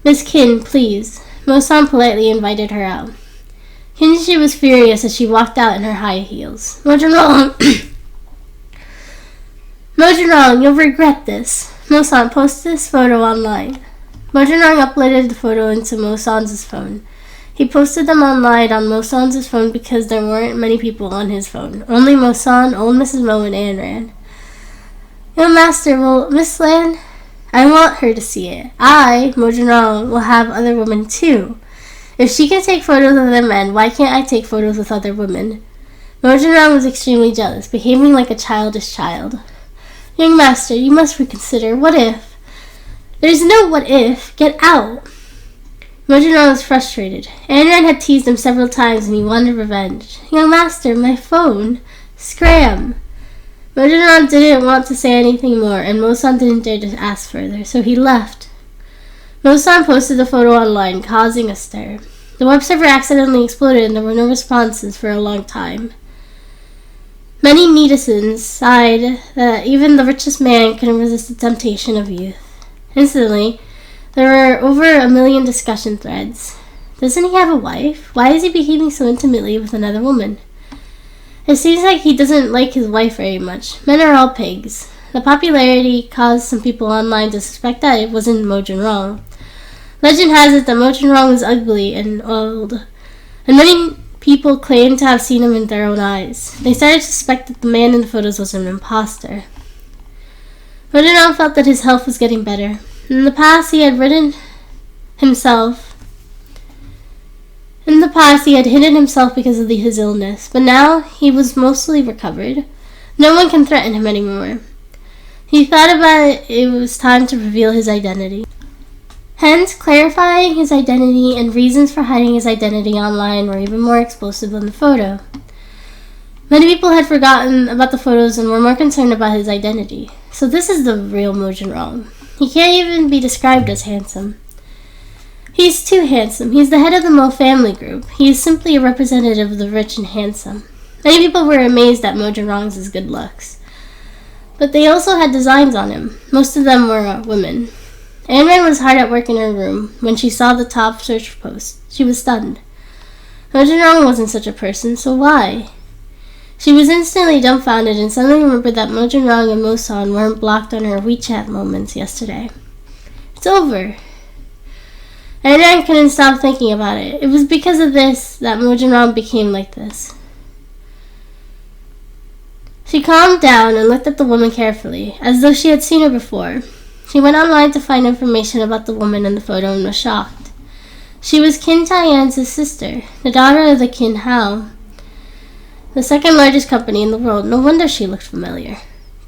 A: Miss Kin, please. Mo-san politely invited her out. Hinshu was furious as she walked out in her high heels. Mojinrong! Mojinrong, you'll regret this. Mo-san, post this photo online. Mojinrong uploaded the photo into Mo-san's phone. He posted them online on Mo-san's phone because there weren't many people on his phone. Only Mo-san, old Mrs. Mo, and Ayn Rand. Young Master, well, Miss Lan, I want her to see it. I, Mojinrong, will have other women too. If she can take photos of other men, why can't I take photos with other women? Mojinrong was extremely jealous, behaving like a childish child. Young Master, you must reconsider. What if? There's no what if. Get out. Mojinrong was frustrated. Ayn Rand had teased him several times and he wanted revenge. Young Master, my phone. Scram. Mojinrong didn't want to say anything more, and Mo-san didn't dare to ask further, so he left. Mo-san posted the photo online, causing a stir. The web server accidentally exploded and there were no responses for a long time. Many netizens sighed that even the richest man couldn't resist the temptation of youth. Instantly, there were over 1 million discussion threads. Doesn't he have a wife? Why is he behaving so intimately with another woman? It seems like he doesn't like his wife very much. Men are all pigs. The popularity caused some people online to suspect that it wasn't Mojinrong. Legend has it that Mojinrong was ugly and old, and many people claimed to have seen him in their own eyes. They started to suspect that the man in the photos was an imposter. Mojinrong felt that his health was getting better. In the past, he had hidden himself because of his illness, but now he was mostly recovered. No one can threaten him anymore. He thought about it was time to reveal his identity. Hence, clarifying his identity and reasons for hiding his identity online were even more explosive than the photo. Many people had forgotten about the photos and were more concerned about his identity. So this is the real Mo Jinrong. He can't even be described as handsome. He's too handsome. He's the head of the Mo family group. He is simply a representative of the rich and handsome. Many people were amazed at Mo Jinrong's good looks. But they also had designs on him. Most of them were women. Ayn Rand was hard at work in her room when she saw the top search post. She was stunned. Mo Jinrong wasn't such a person, so why? She was instantly dumbfounded and suddenly remembered that Mo Jinrong and Mo San weren't blocked on her WeChat moments yesterday. It's over. Ayn Rand couldn't stop thinking about it. It was because of this that Mo Jinrong became like this. She calmed down and looked at the woman carefully, as though she had seen her before. She went online to find information about the woman in the photo and was shocked. She was Qin Taiyan's sister, the daughter of the Qin Hao, the second largest company in the world. No wonder she looked familiar.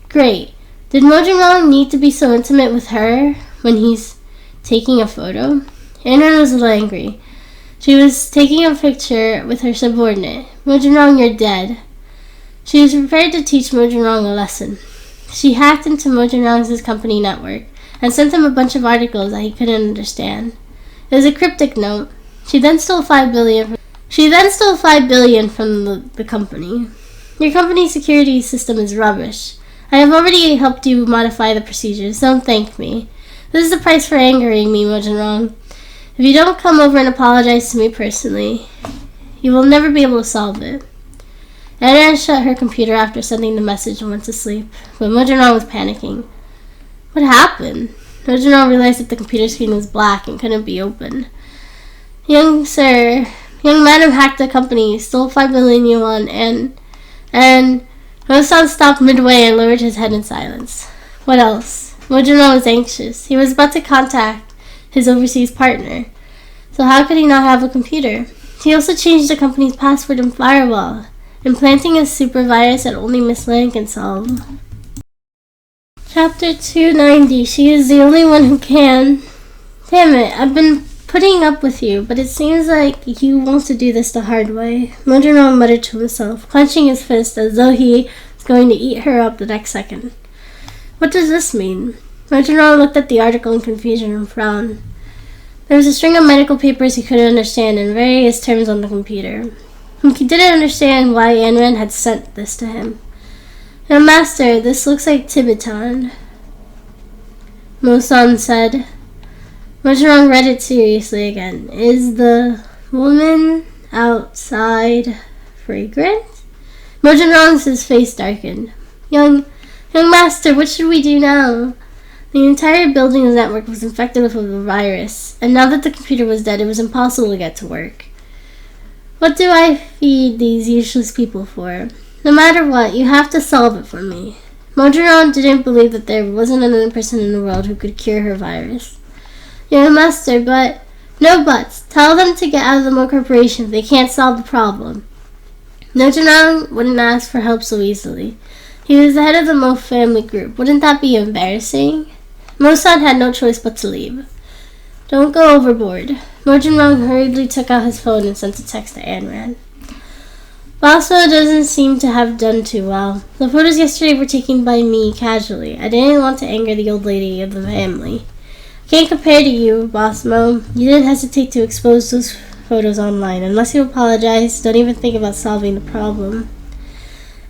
A: Great. Did Mo Jinrong need to be so intimate with her when he's taking a photo? Ayn Rand was a little angry. She was taking a picture with her subordinate. Mo Jinrong, you're dead. She was prepared to teach Mo Jinrong a lesson. She hacked into Mo Jinrong's company network and sent him a bunch of articles that he couldn't understand. It was a cryptic note. She then stole $5 billion from the company. Your company's security system is rubbish. I have already helped you modify the procedures. Don't thank me. This is the price for angering me, Mo Jinrong. If you don't come over and apologize to me personally, you will never be able to solve it. Ayn Rand shut her computer after sending the message and went to sleep, but Mo Jinrong was panicking. What happened? Mo Jinrong realized that the computer screen was black and couldn't be opened. Young madam hacked the company, stole 5 billion yuan, and Mo San stopped midway and lowered his head in silence. What else? Mo Jinrong was anxious. He was about to contact his overseas partner, so how could he not have a computer? He also changed the company's password and firewall, implanting a super virus that only Miss Lan can solve. Chapter 290. She is the only one who can. Damn it, I've been putting up with you, but it seems like you want to do this the hard way. Mo Jinrong muttered to himself, clenching his fist as though he was going to eat her up the next second. What does this mean? Mo Jinrong looked at the article in confusion and frowned. There was a string of medical papers he couldn't understand and various terms on the computer. He didn't understand why Ayn Rand had sent this to him. Now, Master, this looks like Tibetan, Mo San said. Mo Jinrong read it seriously again. Is the woman outside fragrant? Mo Jinrong's face darkened. Young Master, what should we do now? The entire building's network was infected with a virus, and now that the computer was dead, it was impossible to get to work. What do I feed these useless people for? No matter what, you have to solve it for me. Mo Jinrong didn't believe that there wasn't another person in the world who could cure her virus. You're a master, but... No buts. Tell them to get out of the Mo Corporation if they can't solve the problem. Mo Jinrong wouldn't ask for help so easily. He was the head of the Mo family group. Wouldn't that be embarrassing? Mo San had no choice but to leave. Don't go overboard. Mo Jinrong hurriedly took out his phone and sent a text to Ayn Rand. Basmo doesn't seem to have done too well. The photos yesterday were taken by me casually. I didn't want to anger the old lady of the family. I can't compare to you, Basmo. You didn't hesitate to expose those photos online. Unless you apologize, don't even think about solving the problem.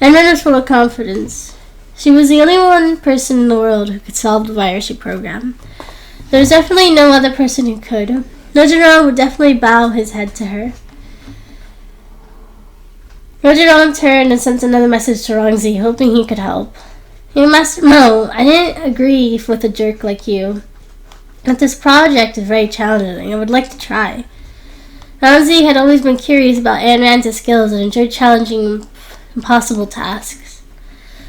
A: Ayn Rand was full of confidence. She was the only one person in the world who could solve the virus she programmed. There was definitely no other person who could. Mo Jinrong would definitely bow his head to her. Mo Jinrong turned and sent another message to Rongzi, hoping he could help. Hey, Master Mo, I didn't agree with a jerk like you, but this project is very challenging. I would like to try. Rongzi had always been curious about Ayn Rand's skills and enjoyed challenging impossible tasks.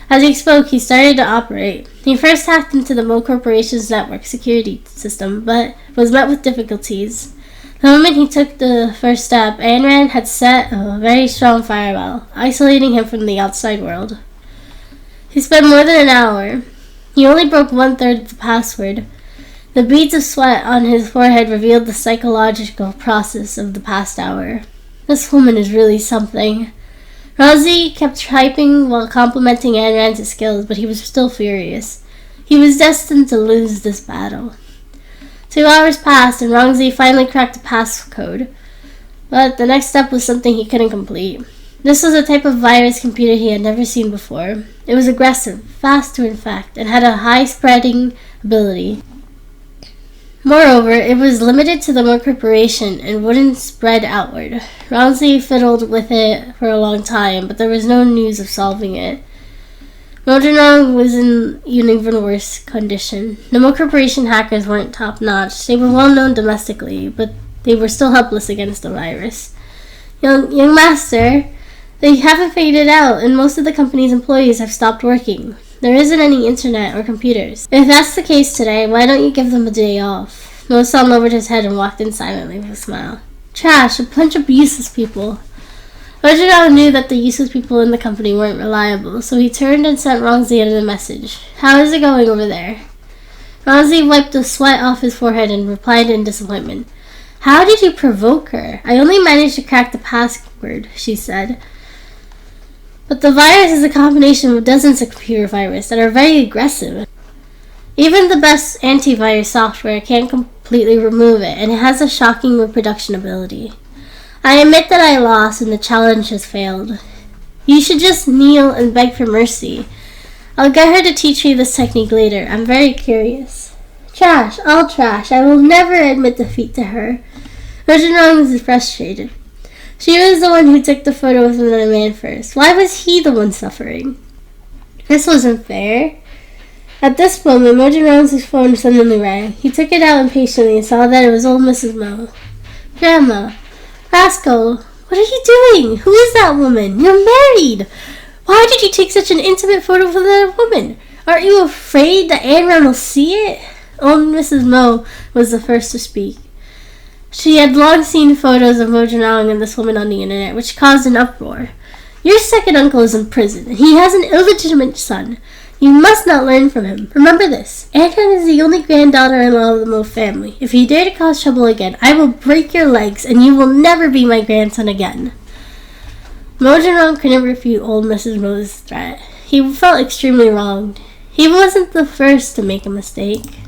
A: As he spoke, he started to operate. He first hacked into the Mo Corporation's network security system, but was met with difficulties. The moment he took the first step, Ayn Rand had set a very strong firewall, isolating him from the outside world. He spent more than an hour. He only broke 1/3 of the password. The beads of sweat on his forehead revealed the psychological process of the past hour. This woman is really something. Rosie kept typing while complimenting Ayn Rand's skills, but he was still furious. He was destined to lose this battle. 2 hours passed, and Rongzi finally cracked the passcode. But the next step was something he couldn't complete. This was a type of virus computer he had never seen before. It was aggressive, fast to infect, and had a high spreading ability. Moreover, it was limited to the Mo Corporation and wouldn't spread outward. Rongzi fiddled with it for a long time, but there was no news of solving it. Mojang was in an even worse condition. The Mo Corporation hackers weren't top-notch. They were well-known domestically, but they were still helpless against the virus. Young master, they haven't faded out, and most of the company's employees have stopped working. There isn't any internet or computers. If that's the case today, why don't you give them a day off? Mo Sam lowered his head and walked in silently with a smile. Trash, a bunch of useless people. Mojang knew that the useless people in the company weren't reliable, so he turned and sent Rongzi a message. How is it going over there? Rongzi wiped the sweat off his forehead and replied in disappointment. How did you provoke her? I only managed to crack the password, she said. But the virus is a combination of dozens of computer viruses that are very aggressive. Even the best antivirus software can't completely remove it, and it has a shocking reproduction ability. I admit that I lost and the challenge has failed. You should just kneel and beg for mercy. I'll get her to teach you this technique later. I'm very curious. Trash, all trash. I will never admit defeat to her. Mojang was frustrated. She was the one who took the photo with another man first. Why was he the one suffering? This wasn't fair. At this moment, Mojang's phone suddenly rang. He took it out impatiently and saw that it was old Mrs. Mo. Grandma. Rascal, what are you doing? Who is that woman? You're married. Why did you take such an intimate photo with another woman? Aren't you afraid that Ayn Rand will see it? Old Mrs. Mo was the first to speak. She had long seen photos of Mojang and this woman on the internet, which caused an uproar. Your second uncle is in prison, and he has an illegitimate son. You must not learn from him. Remember this. Ayn Rand is the only granddaughter-in-law of the Mo family. If you dare to cause trouble again, I will break your legs, and you will never be my grandson again. Mojang couldn't refute old Mrs. Mo's threat. He felt extremely wronged. He wasn't the first to make a mistake.